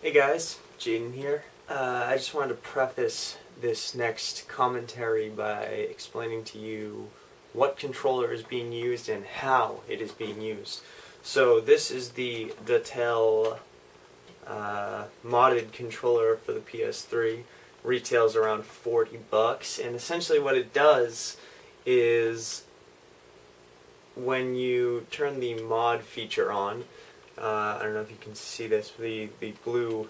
Hey guys, JaDeN here. I just wanted to preface this next commentary by explaining to you what controller is being used and how it is being used. So this is the JaDeN modded controller for the PS3. Retails around $40, and essentially what it does is when you turn the mod feature on, I don't know if you can see this, the blue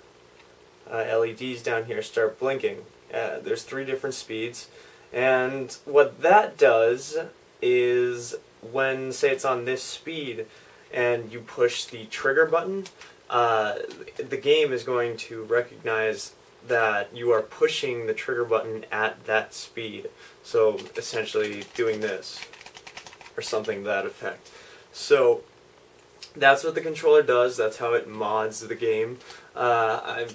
LEDs down here start blinking. There's 3 different speeds, and what that does is when, say it's on this speed, and you push the trigger button, the game is going to recognize that you are pushing the trigger button at that speed. So essentially doing this, or something to that effect. So that's what the controller does. That's how it mods the game. I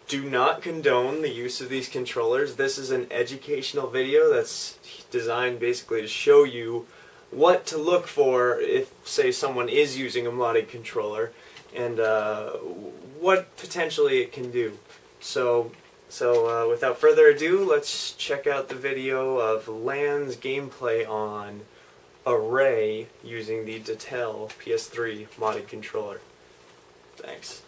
do not condone the use of these controllers. This is an educational video that's designed basically to show you what to look for if, say, someone is using a modded controller, and what potentially it can do. So without further ado, let's check out the video of LAN's gameplay on Array using the JaDeN PS3 modded controller. Thanks.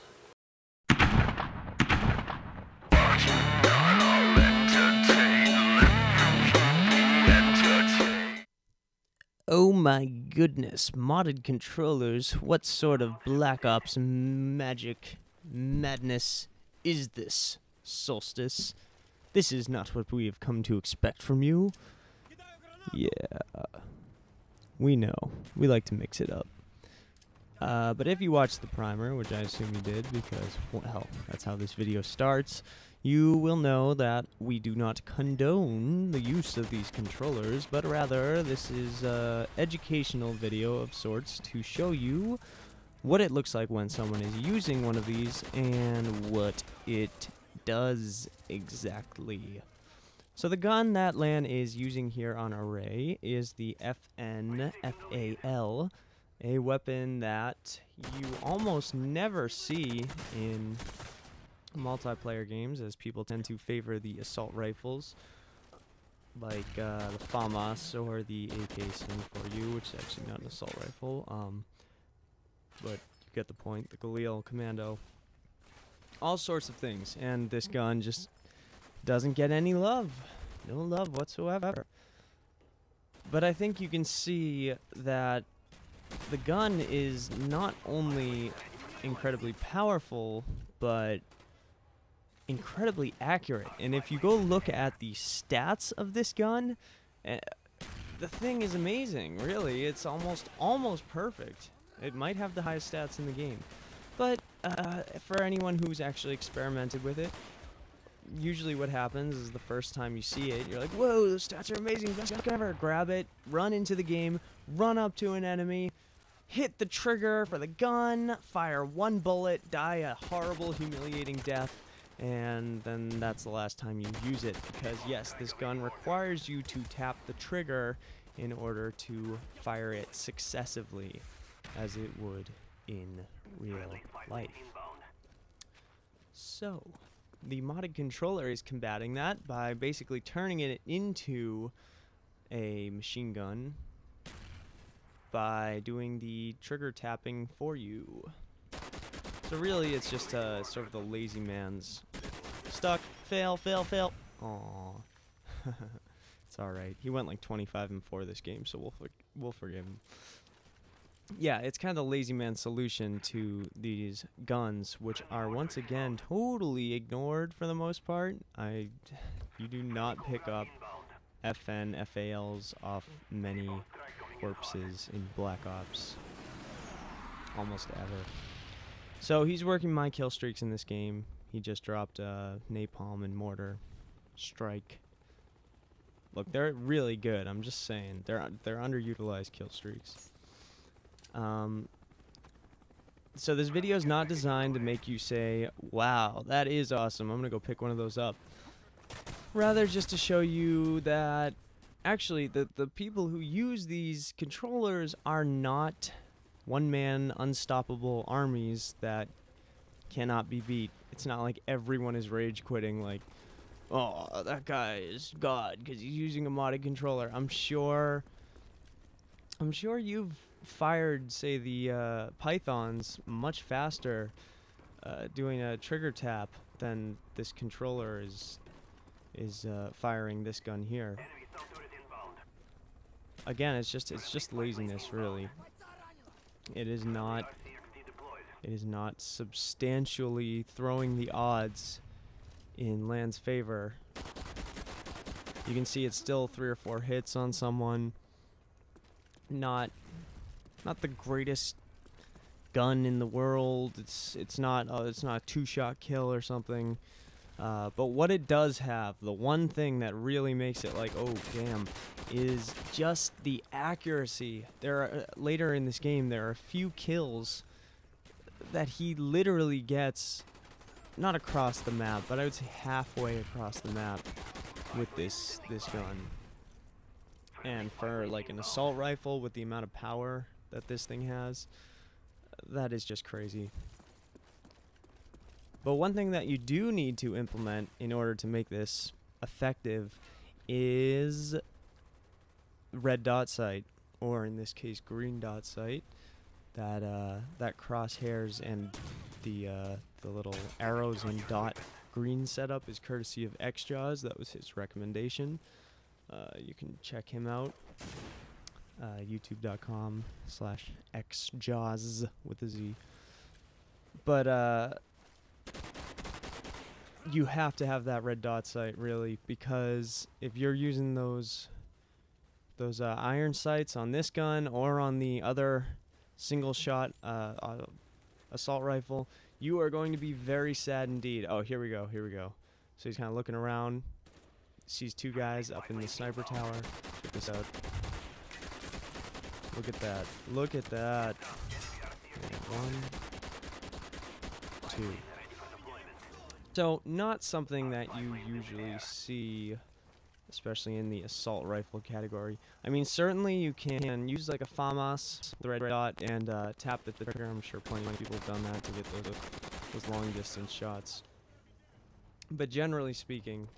Oh my goodness, modded controllers, what sort of Black Ops magic madness is this, Solstice? This is not what we have come to expect from you. Yeah, we know. We like to mix it up. But if you watched the primer, which I assume you did because, well, that's how this video starts, you will know that we do not condone the use of these controllers, but rather this is an educational video of sorts to show you what it looks like when someone is using one of these and what it does exactly. So the gun that LAN is using here on Array is the FNFAL, a weapon that you almost never see in multiplayer games, as people tend to favor the assault rifles like the FAMAS or the AK-74U, which is actually not an assault rifle, but you get the point. The Galil Commando, all sorts of things, and this gun just doesn't get any love. No love whatsoever. But I think you can see that the gun is not only incredibly powerful, but incredibly accurate. And if you go look at the stats of this gun, the thing is amazing, really. It's almost perfect. It might have the highest stats in the game. But for anyone who's actually experimented with it, usually what happens is the first time you see it, you're like, whoa, those stats are amazing, best gun ever. Grab it, run into the game, run up to an enemy, hit the trigger for the gun, fire 1 bullet, die a horrible, humiliating death, and then that's the last time you use it, because yes, this gun requires you to tap the trigger in order to fire it successively, as it would in real life. So the modded controller is combating that by basically turning it into a machine gun by doing the trigger tapping for you. So really it's just sort of the lazy man's stuck, fail, fail, fail. Aww. It's alright. He went like 25-4 this game, so we'll forgive him. Yeah, it's kind of the lazy man solution to these guns, which are once again totally ignored for the most part. You do not pick up FNFALs off many corpses in Black Ops, almost ever. So he's working my kill streaks in this game. He just dropped napalm and mortar strike. Look, they're really good. I'm just saying, they're underutilized kill streaks. So this video is not designed to make you say, wow, that is awesome, I'm gonna go pick one of those up. Rather just to show you that actually the people who use these controllers are not one-man unstoppable armies that cannot be beat. It's not like everyone is rage quitting like, oh, that guy is God because he's using a modded controller. I'm sure you've fired, say, the pythons much faster doing a trigger tap than this controller is firing this gun here. Again, it's just laziness, really. It is not substantially throwing the odds in Land's favor. You can see it's still 3 or 4 hits on someone. Not the greatest gun in the world. It's not a 2-shot kill or something. But what it does have, the one thing that really makes it like, oh damn, is just the accuracy. There are later in this game there are a few kills that he literally gets, not across the map, but I would say halfway across the map with this gun. And for like an assault rifle with the amount of power that this thing has, that is just crazy. But one thing that you do need to implement in order to make this effective is red dot sight, or in this case green dot sight. That crosshairs and the little arrows and dot green setup is courtesy of XJaws. That was his recommendation. You can check him out. youtube.com/XJaws with a Z. But you have to have that red dot sight, really, because if you're using those iron sights on this gun or on the other single shot assault rifle, you are going to be very sad indeed. Oh, here we go. So he's kind of looking around, sees 2 guys up in the sniper tower. Check this out. Look at that. And 1, 2. So, not something that you usually see, especially in the assault rifle category. I mean, certainly you can use like a FAMAS, the red dot, and tap the trigger. I'm sure plenty of people have done that to get those long distance shots. But generally speaking,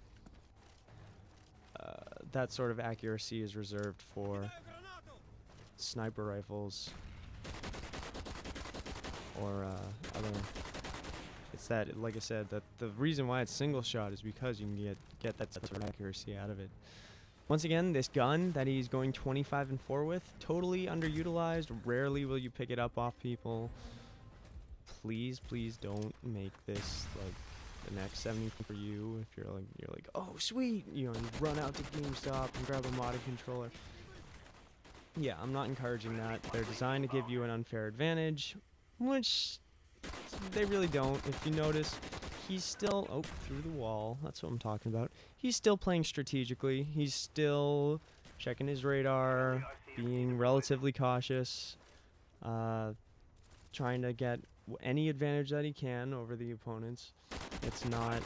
that sort of accuracy is reserved for sniper rifles or other. It's that, like I said, that the reason why it's single shot is because you can get that sort of accuracy out of it. Once again, this gun that he's going 25 and 4 with, totally underutilized. Rarely will you pick it up off people. Please don't make this like the next 70 for you. If you're like, oh sweet, you run out to GameStop and grab a modded controller. Yeah, I'm not encouraging that. They're designed to give you an unfair advantage, which they really don't. If you notice, he's still through the wall. That's what I'm talking about. He's still playing strategically. He's still checking his radar, being relatively cautious, trying to get any advantage that he can over the opponents. It's not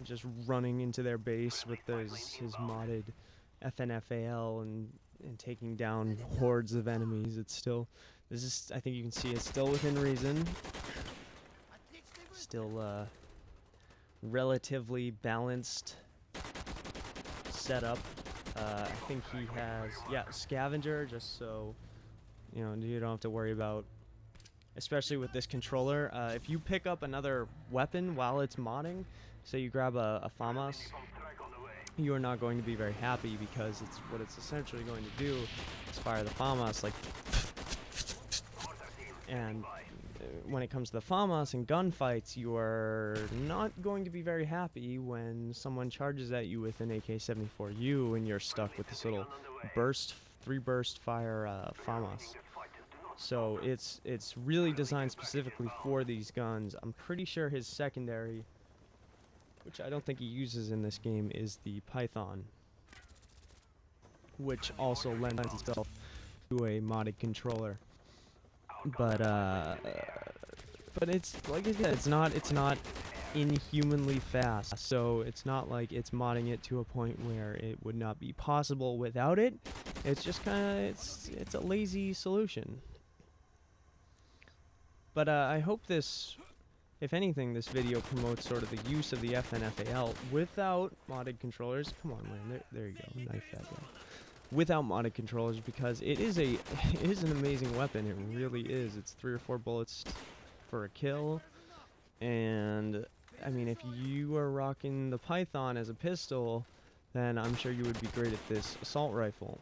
just running into their base with his modded FNFAL and taking down hordes of enemies. It's still, I think you can see it's still within reason. Still relatively balanced setup. I think he has, scavenger, just so you don't have to worry about, especially with this controller. If you pick up another weapon while it's modding, so you grab a FAMAS, you are not going to be very happy, because what it's essentially going to do is fire the FAMAS like, and when it comes to the FAMAS and gunfights, you are not going to be very happy when someone charges at you with an AK-74U and you're stuck with this little 3-burst fire FAMAS. So it's really designed specifically for these guns. I'm pretty sure his secondary, which I don't think he uses in this game, is the Python, which also lends itself to a modded controller. But it's like I said, it's not inhumanly fast. So it's not like it's modding it to a point where it would not be possible without it. It's just kind of it's a lazy solution. But I hope this, if anything, this video promotes sort of the use of the FNFAL without modded controllers. Come on, man. There you go. Knife that guy. Without modded controllers, because it is an amazing weapon. It really is. It's 3 or 4 bullets for a kill. And I mean, if you are rocking the Python as a pistol, then I'm sure you would be great at this assault rifle.